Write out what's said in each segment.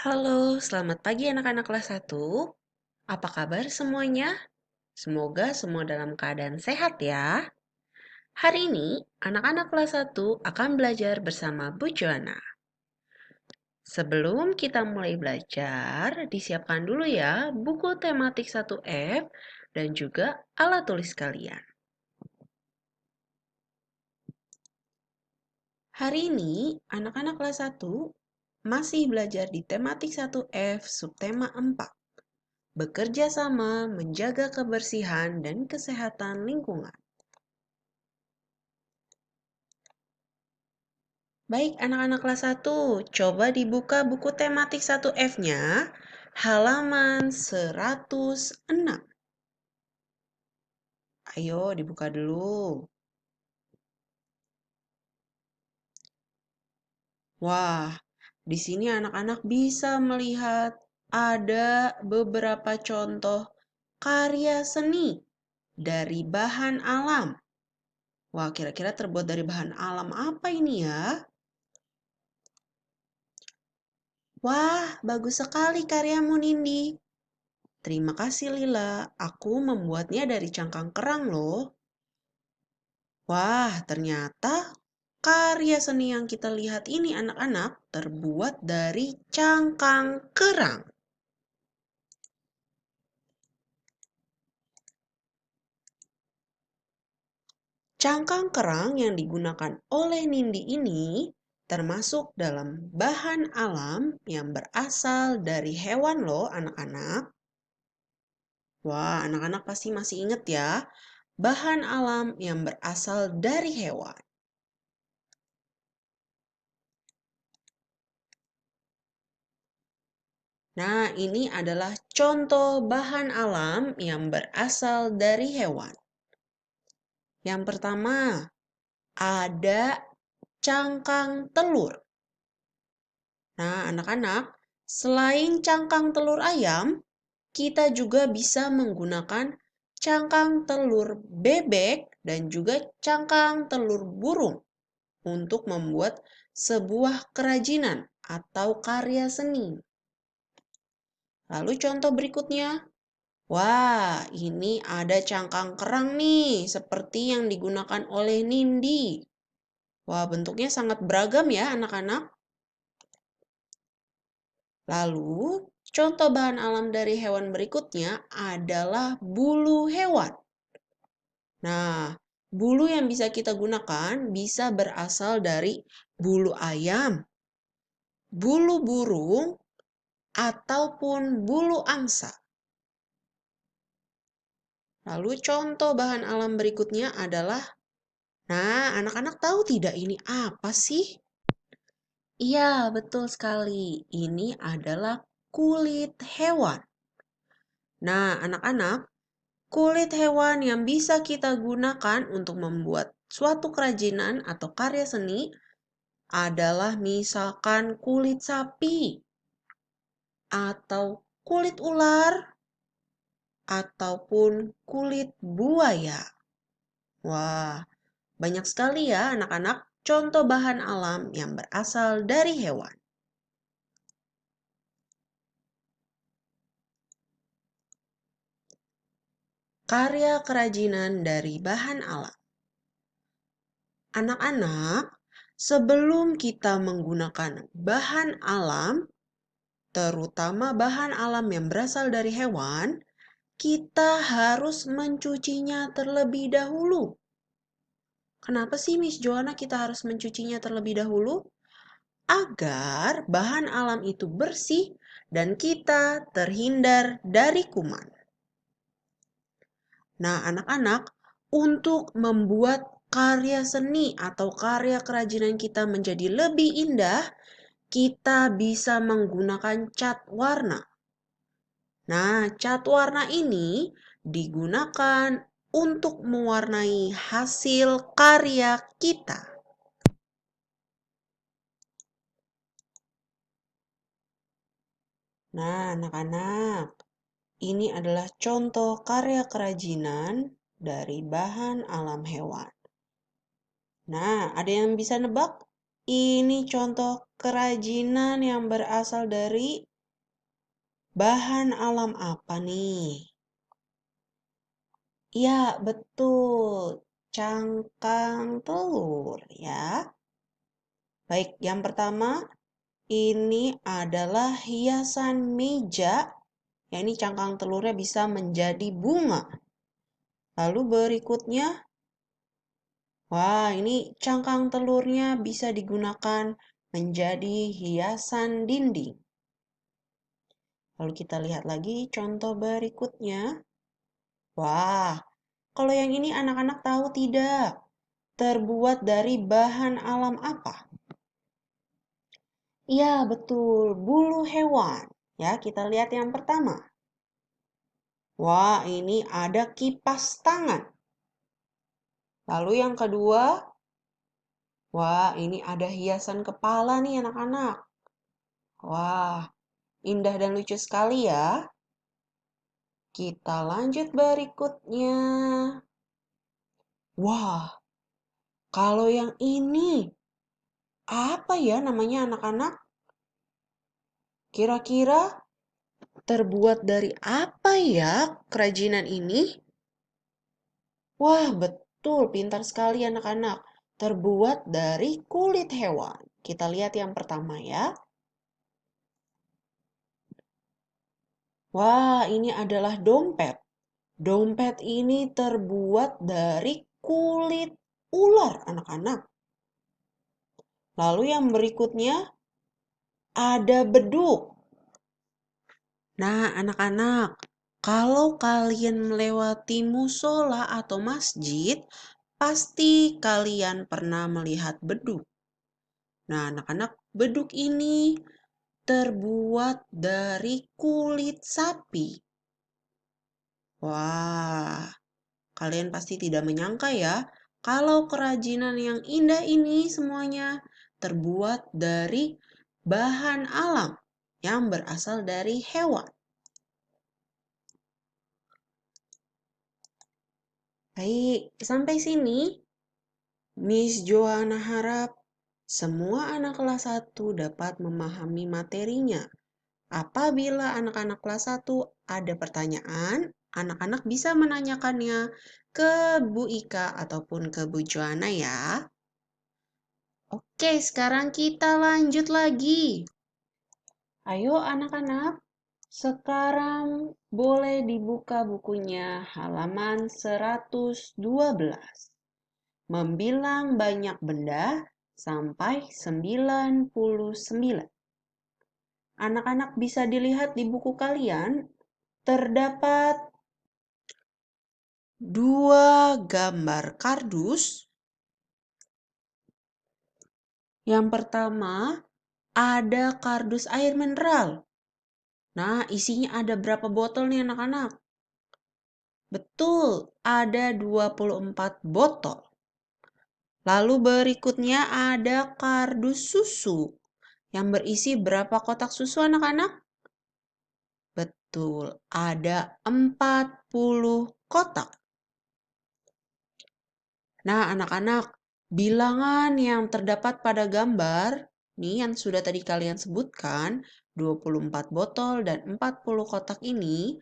Halo, selamat pagi anak-anak kelas 1. Apa kabar semuanya? Semoga semua dalam keadaan sehat ya. Hari ini, anak-anak kelas 1 akan belajar bersama Bu Joanna. Sebelum kita mulai belajar, disiapkan dulu ya buku tematik 1F dan juga alat tulis kalian. Hari ini, anak-anak kelas 1 masih belajar di tematik 1F subtema 4. Bekerja sama menjaga kebersihan dan kesehatan lingkungan. Baik anak-anak kelas 1, coba dibuka buku tematik 1F-nya, halaman 106. Ayo dibuka dulu. Wah, di sini anak-anak bisa melihat ada beberapa contoh karya seni dari bahan alam. Wah, kira-kira terbuat dari bahan alam apa ini ya? Wah, bagus sekali karyamu, Nindi. Terima kasih, Lila. Aku membuatnya dari cangkang kerang loh. Wah, ternyata karya seni yang kita lihat ini anak-anak terbuat dari cangkang kerang. Cangkang kerang yang digunakan oleh Nindi ini termasuk dalam bahan alam yang berasal dari hewan loh anak-anak. Wah, anak-anak pasti masih ingat ya, bahan alam yang berasal dari hewan. Nah, ini adalah contoh bahan alam yang berasal dari hewan. Yang pertama, ada cangkang telur. Nah, anak-anak, selain cangkang telur ayam, kita juga bisa menggunakan cangkang telur bebek dan juga cangkang telur burung untuk membuat sebuah kerajinan atau karya seni. Lalu contoh berikutnya, wah, ini ada cangkang kerang nih, seperti yang digunakan oleh Nindi. Wah, bentuknya sangat beragam ya anak-anak. Lalu, contoh bahan alam dari hewan berikutnya adalah bulu hewan. Nah, bulu yang bisa kita gunakan bisa berasal dari bulu ayam, bulu burung, ataupun bulu angsa. Lalu contoh bahan alam berikutnya adalah, nah, anak-anak tahu tidak ini apa sih? Iya, betul sekali. Ini adalah kulit hewan. Nah, anak-anak, kulit hewan yang bisa kita gunakan untuk membuat suatu kerajinan atau karya seni adalah misalkan kulit sapi atau kulit ular ataupun kulit buaya. Wah, banyak sekali ya anak-anak contoh bahan alam yang berasal dari hewan. Karya kerajinan dari bahan alam. Anak-anak, sebelum kita menggunakan bahan alam, terutama bahan alam yang berasal dari hewan, kita harus mencucinya terlebih dahulu. Kenapa sih Miss Joanna kita harus mencucinya terlebih dahulu? Agar bahan alam itu bersih dan kita terhindar dari kuman. Nah, anak-anak, untuk membuat karya seni atau karya kerajinan kita menjadi lebih indah, kita bisa menggunakan cat warna. Nah, cat warna ini digunakan untuk mewarnai hasil karya kita. Nah, anak-anak, ini adalah contoh karya kerajinan dari bahan alam hewan. Nah, ada yang bisa nebak? Ini contoh kerajinan yang berasal dari Bahan alam apa nih? Ya, betul. Cangkang telur ya. Baik, yang pertama ini adalah hiasan meja. Ya, ini cangkang telurnya bisa menjadi bunga. Lalu berikutnya, wah, ini cangkang telurnya bisa digunakan menjadi hiasan dinding. Lalu kita lihat lagi contoh berikutnya. Wah, kalau yang ini anak-anak tahu tidak? Terbuat dari bahan alam apa? Iya, betul, bulu hewan. Ya, kita lihat yang pertama. Wah, ini ada kipas tangan. Lalu yang kedua, wah, ini ada hiasan kepala nih anak-anak. Wah, indah dan lucu sekali ya. Kita lanjut berikutnya. Wah, kalau yang ini, apa ya namanya anak-anak? Kira-kira terbuat dari apa ya kerajinan ini? Wah, betul, pintar sekali anak-anak. Terbuat dari kulit hewan. Kita lihat yang pertama ya. Wah, ini adalah dompet. Dompet ini terbuat dari kulit ular, anak-anak. Lalu yang berikutnya ada beduk. Nah, anak-anak, kalau kalian melewati musola atau masjid, pasti kalian pernah melihat beduk. Nah, anak-anak, beduk ini terbuat dari kulit sapi. Wah, kalian pasti tidak menyangka ya, kalau kerajinan yang indah ini semuanya terbuat dari bahan alam yang berasal dari hewan. Baik, sampai sini Miss Joanna harap semua anak kelas 1 dapat memahami materinya. Apabila anak-anak kelas 1 ada pertanyaan, anak-anak bisa menanyakannya ke Bu Ika ataupun ke Bu Joanna ya. Oke, sekarang kita lanjut lagi. Ayo anak-anak, sekarang boleh dibuka bukunya halaman 112. Membilang banyak benda sampai 99. Anak-anak bisa dilihat di buku kalian, terdapat dua gambar kardus. Yang pertama, ada kardus air mineral. Nah, isinya ada berapa botol nih anak-anak? Betul, ada 24 botol. Lalu berikutnya ada kardus susu yang berisi berapa kotak susu anak-anak? Betul, ada 40 kotak. Nah, anak-anak, bilangan yang terdapat pada gambar, nih yang sudah tadi kalian sebutkan, 24 botol dan 40 kotak ini,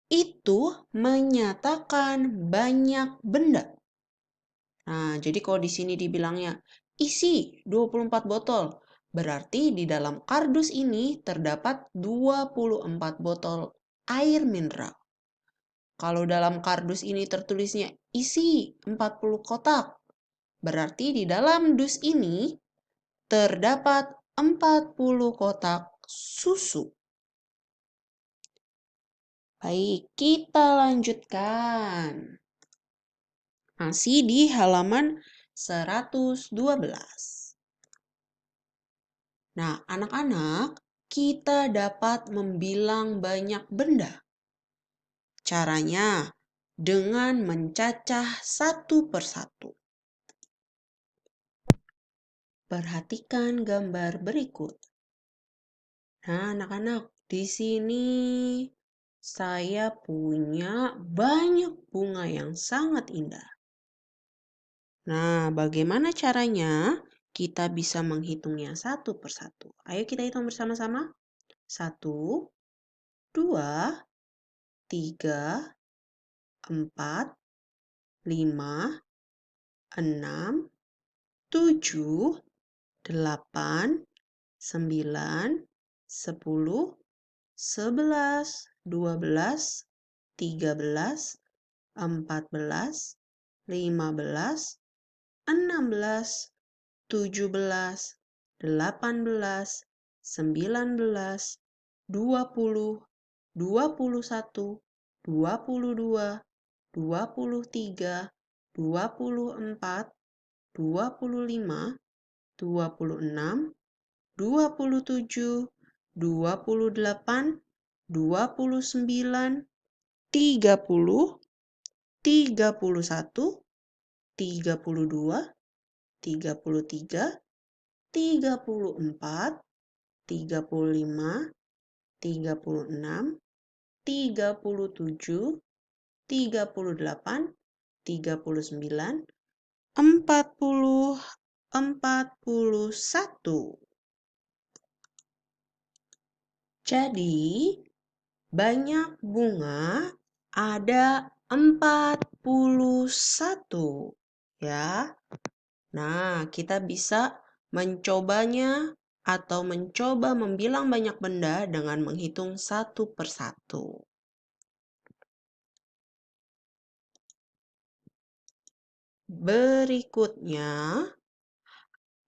itu menyatakan banyak benda. Nah, jadi kalau di sini dibilangnya isi 24 botol, berarti di dalam kardus ini terdapat 24 botol air mineral. Kalau dalam kardus ini tertulisnya isi 40 kotak, berarti di dalam dus ini terdapat 40 kotak susu. Baik, kita lanjutkan. Masih di halaman 112. Nah, anak-anak, kita dapat membilang banyak benda. Caranya dengan mencacah satu persatu. Perhatikan gambar berikut. Nah, anak-anak, di sini saya punya banyak bunga yang sangat indah. Nah, bagaimana caranya kita bisa menghitungnya satu persatu? Ayo kita hitung bersama-sama. 1, 2, 3, 4, 5, 6, 7, 8, 9, 10, 11, 12, 13, 14, 15, 16, 17, 18, 19, 20, 21, 22, 23, 24, 25, 26, 27, 28, 29, 30, 31, 32, 33, 34, 35, 36, 37, 38, 39, 40, 41. Jadi, banyak bunga ada 41, ya. Nah, kita bisa mencobanya atau mencoba membilang banyak benda dengan menghitung satu persatu. Berikutnya,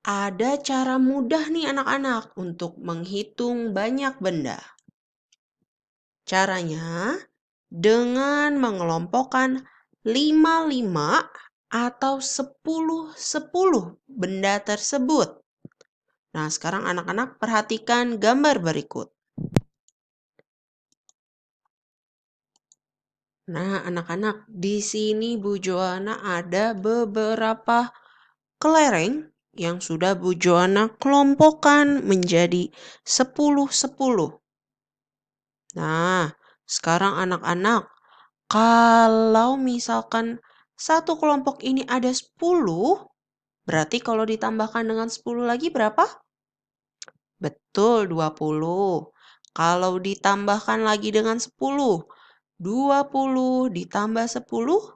ada cara mudah nih anak-anak untuk menghitung banyak benda. Caranya dengan mengelompokkan 5 atau 10 benda tersebut. Nah, sekarang anak-anak perhatikan gambar berikut. Nah, anak-anak, di sini Bu Joana ada beberapa kelereng yang sudah Bu Joana kelompokkan menjadi 10. Nah, sekarang anak-anak, kalau misalkan satu kelompok ini ada 10, berarti kalau ditambahkan dengan 10 lagi berapa? Betul, 20. Kalau ditambahkan lagi dengan 10, 20 ditambah 10,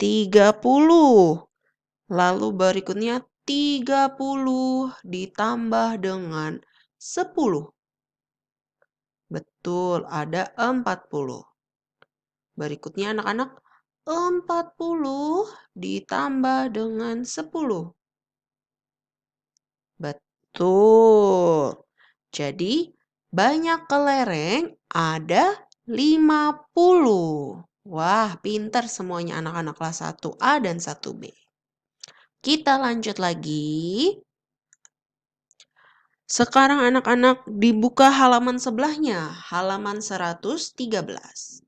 30. Lalu berikutnya 30 ditambah dengan 10. Betul, ada 40. Berikutnya anak-anak, 40 ditambah dengan 10. Betul. Jadi, banyak kelereng ada 50. Wah, pintar semuanya anak-anak kelas 1A dan 1B. Kita lanjut lagi. Sekarang anak-anak dibuka halaman sebelahnya, halaman 113.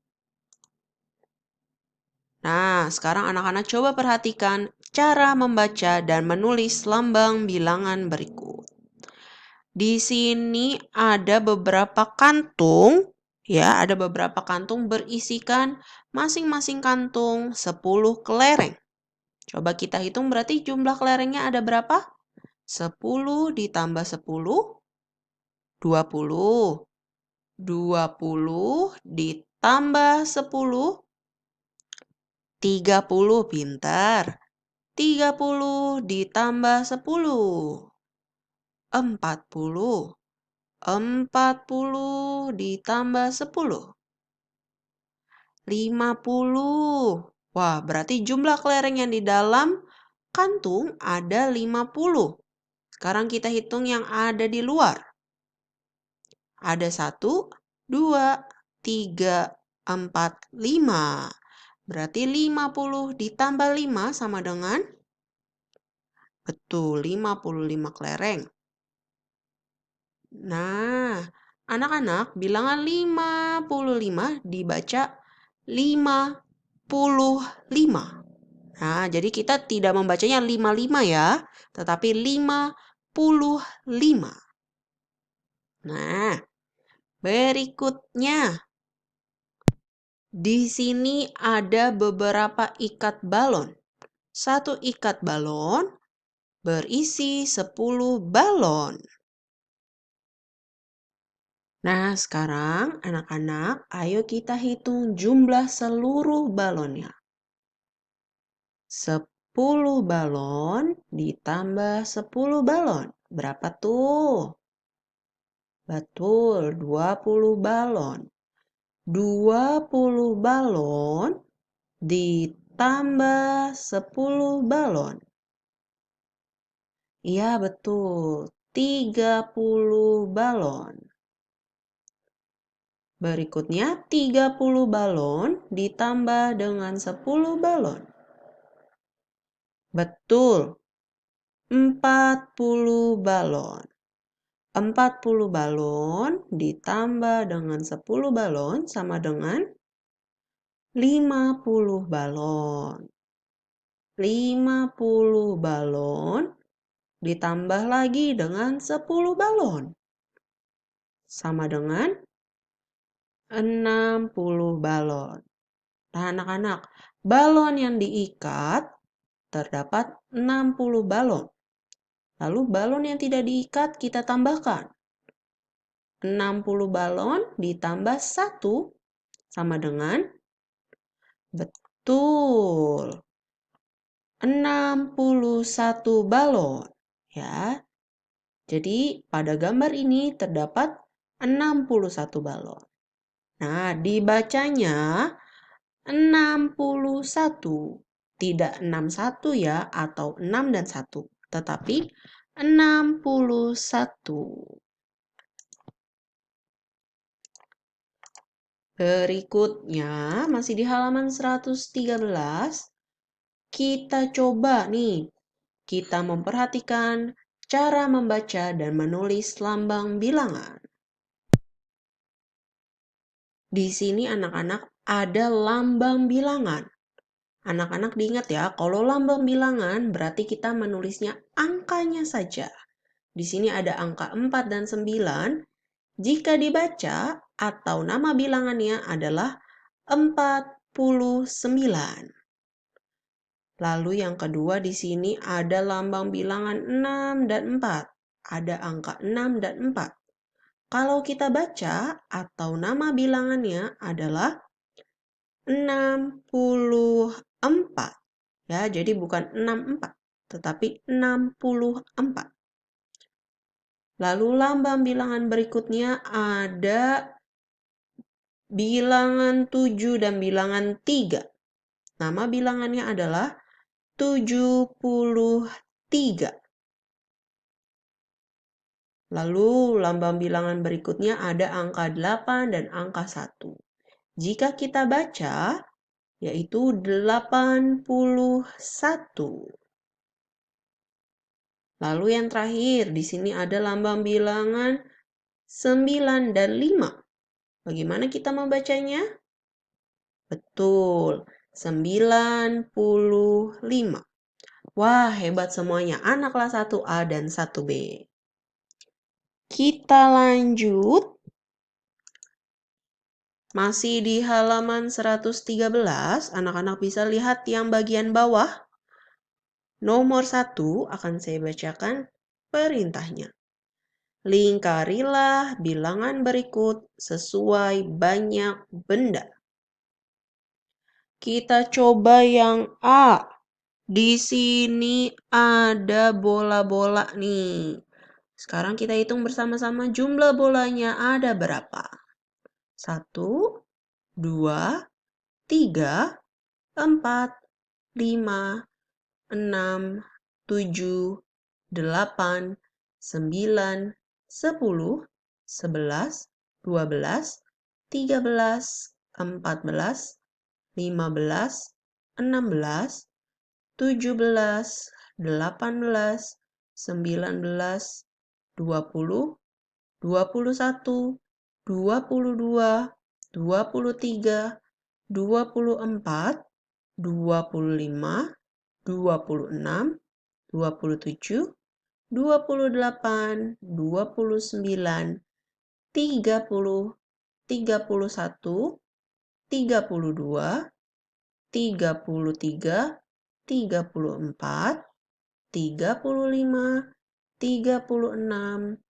Nah, sekarang anak-anak coba perhatikan cara membaca dan menulis lambang bilangan berikut. Di sini ada beberapa kantung, ya, ada beberapa kantung berisikan masing-masing kantung 10 kelereng. Coba kita hitung berarti jumlah kelerengnya ada berapa? 10 ditambah 10, 20. 20 ditambah 10, 30, pintar. 30 ditambah 10, 40. 40 ditambah 10, 50. Wah, berarti jumlah kelereng yang di dalam kantung ada 50. Sekarang kita hitung yang ada di luar. Ada 1, 2, 3, 4, 5. Berarti 50 ditambah 5 sama dengan? Betul, 55 kelereng. Nah, anak-anak, bilangan 55 dibaca 55. Nah, jadi kita tidak membacanya 55 ya, tetapi 55. Nah, berikutnya. Di sini ada beberapa ikat balon. Satu ikat balon berisi 10 balon. Nah, sekarang anak-anak, ayo kita hitung jumlah seluruh balonnya. 10 balon ditambah 10 balon. Berapa tuh? Betul, 20 balon. 20 balon ditambah 10 balon. Iya, betul. 30 balon. Berikutnya 30 balon ditambah dengan 10 balon. Betul. 40 balon. 40 balon ditambah dengan 10 balon sama dengan 50 balon. 50 balon ditambah lagi dengan 10 balon. Sama dengan 60 balon. Nah, anak-anak, balon yang diikat terdapat 60 balon. Lalu balon yang tidak diikat kita tambahkan. 60 balon ditambah 1 sama dengan, betul, 61 balon. Ya, jadi pada gambar ini terdapat 61 balon. Nah, dibacanya 61. Tidak 61 ya, atau 6 dan 1. Tetapi 61. Berikutnya, masih di halaman 113, kita coba nih, kita memperhatikan cara membaca dan menulis lambang bilangan. Di sini anak-anak ada lambang bilangan. Anak-anak diingat ya, kalau lambang bilangan berarti kita menulisnya angkanya saja. Di sini ada angka 4 dan 9. Jika dibaca atau nama bilangannya adalah 49. Lalu yang kedua di sini ada lambang bilangan 6 dan 4. Ada angka 6 dan 4. Kalau kita baca atau nama bilangannya adalah 64. Ya, jadi bukan 64, tetapi 64. Lalu lambang bilangan berikutnya ada bilangan 7 dan bilangan 3. Nama bilangannya adalah 73. Lalu lambang bilangan berikutnya ada angka 8 dan angka 1. Jika kita baca, yaitu 81. Lalu yang terakhir, di sini ada lambang bilangan 9 dan 5. Bagaimana kita membacanya? Betul, 95. Wah, hebat semuanya. Anak kelas 1A dan 1B. Kita lanjut. Masih di halaman 113, anak-anak bisa lihat yang bagian bawah. Nomor 1 akan saya bacakan perintahnya. Lingkarilah bilangan berikut sesuai banyak benda. Kita coba yang A. Di sini ada bola-bola nih. Sekarang kita hitung bersama-sama jumlah bolanya ada berapa. 1, 2, 3, 4, 5, 6, 7, 8, 9, 10, 11, 12, 13, 14, 15, 16, 17, 18, 19, 20, 21, 22, 23, 24, 25, 26, 27, 28, 29, 30, 31, 32, 33, 34, 35, 36,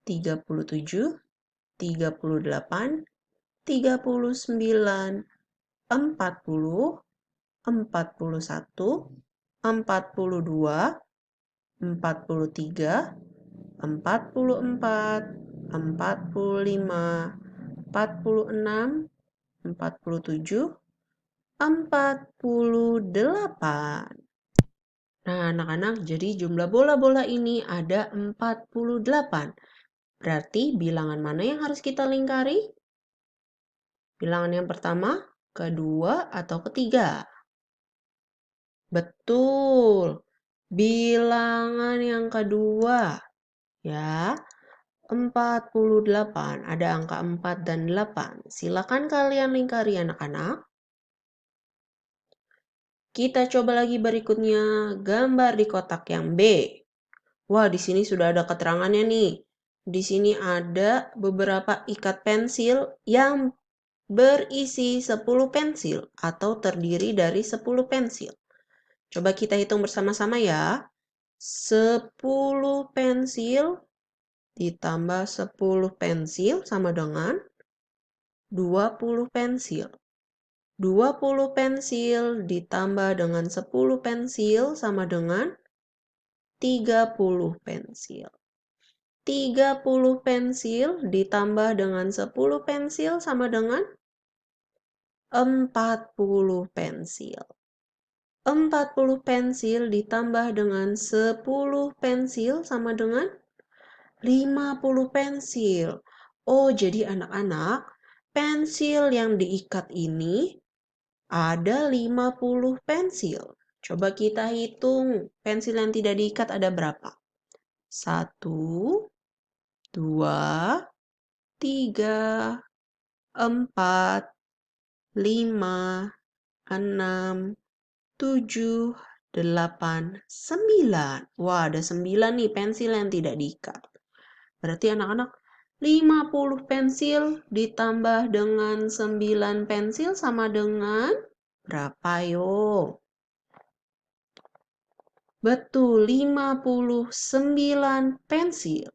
37, 38, 39, 40, 41, 42, 43, 44, 45, 46, 47, 48. Nah, anak-anak, jadi jumlah bola-bola ini ada 48. Berarti bilangan mana yang harus kita lingkari? Bilangan yang pertama, kedua, atau ketiga? Betul. Bilangan yang kedua. Ya, 48. Ada angka 4 dan 8. Silakan kalian lingkari anak-anak. Kita coba lagi berikutnya, gambar di kotak yang B. Wah, di sini sudah ada keterangannya nih. Di sini ada beberapa ikat pensil yang berisi 10 pensil atau terdiri dari 10 pensil. Coba kita hitung bersama-sama ya. 10 pensil ditambah 10 pensil sama dengan 20 pensil. 20 pensil ditambah dengan 10 pensil sama dengan 30 pensil. 30 pensil ditambah dengan 10 pensil sama dengan 40 pensil. 40 pensil ditambah dengan 10 pensil sama dengan 50 pensil. Oh, jadi anak-anak, pensil yang diikat ini ada 50 pensil. Coba kita hitung pensil yang tidak diikat ada berapa? 1, 2, 3, 4, 5, 6, 7, 8, 9. Wah, ada 9 nih pensil yang tidak diikat. Berarti anak-anak 50 pensil ditambah dengan 9 pensil sama dengan berapa yo? Betul, 59 pensil.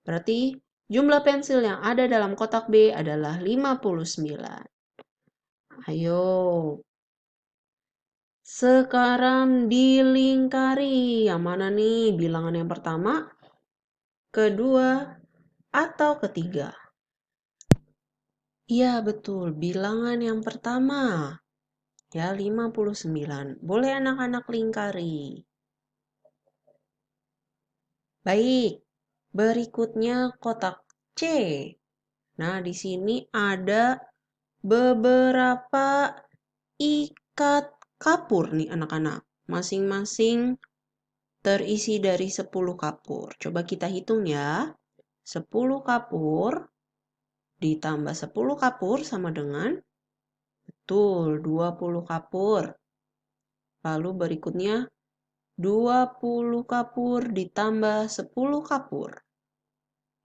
Berarti jumlah pensil yang ada dalam kotak B adalah 59. Ayo. Sekarang dilingkari. Yang mana nih? Bilangan yang pertama, kedua, atau ketiga? Iya, betul. Bilangan yang pertama. Ya, 59. Boleh anak-anak lingkari. Baik. Berikutnya kotak C. Nah, di sini ada beberapa ikat kapur nih anak-anak. Masing-masing terisi dari 10 kapur. Coba kita hitung ya. 10 kapur ditambah 10 kapur sama dengan, betul, 20 kapur. Lalu berikutnya 20 kapur ditambah 10 kapur.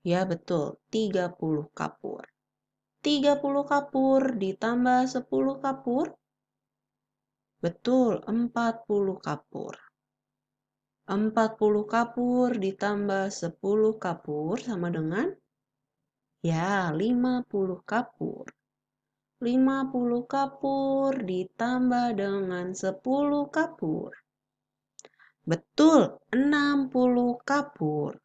Ya betul, 30 kapur. 30 kapur ditambah 10 kapur. Betul, 40 kapur. 40 kapur ditambah 10 kapur sama dengan, ya, 50 kapur. 50 kapur ditambah dengan 10 kapur. Betul, 60 kapur.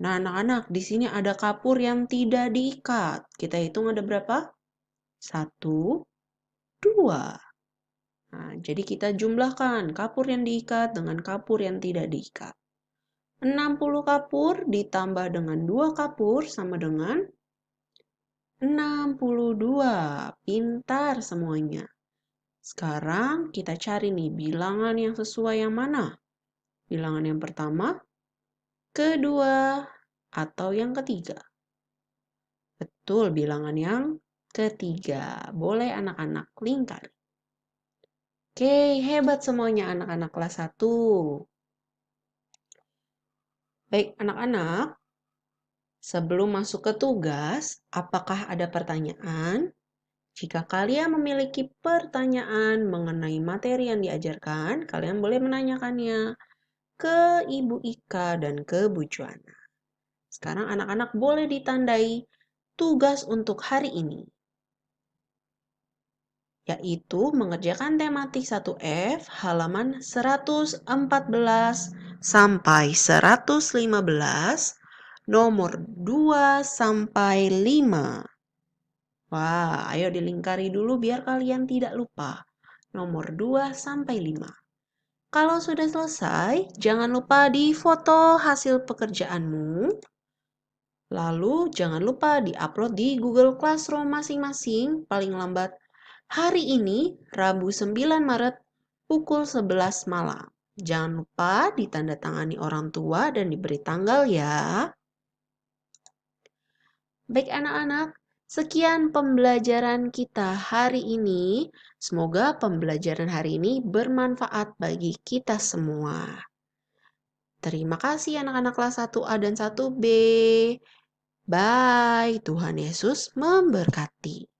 Nah, anak-anak, di sini ada kapur yang tidak diikat. Kita hitung ada berapa? 1, 2. Nah, jadi kita jumlahkan kapur yang diikat dengan kapur yang tidak diikat. 60 kapur ditambah dengan 2 kapur sama dengan 62. Pintar semuanya. Sekarang kita cari nih bilangan yang sesuai yang mana? Bilangan yang pertama, kedua, atau yang ketiga? Betul, bilangan yang ketiga. Boleh anak-anak lingkar. Oke, hebat semuanya anak-anak kelas 1. Baik anak-anak, sebelum masuk ke tugas, apakah ada pertanyaan? Jika kalian memiliki pertanyaan mengenai materi yang diajarkan, kalian boleh menanyakannya ke Ibu Ika dan ke Bu Juana. Sekarang anak-anak boleh ditandai tugas untuk hari ini, yaitu mengerjakan tematik 1F halaman 114 sampai 115, nomor 2 sampai 5. Wah, ayo dilingkari dulu biar kalian tidak lupa. Nomor 2 sampai 5. Kalau sudah selesai, jangan lupa difoto hasil pekerjaanmu. Lalu jangan lupa di-upload di Google Classroom masing-masing paling lambat hari ini, Rabu 9 Maret, pukul 11 malam. Jangan lupa ditandatangani orang tua dan diberi tanggal ya. Baik anak-anak, sekian pembelajaran kita hari ini. Semoga pembelajaran hari ini bermanfaat bagi kita semua. Terima kasih anak-anak kelas 1A dan 1B. Bye, Tuhan Yesus memberkati.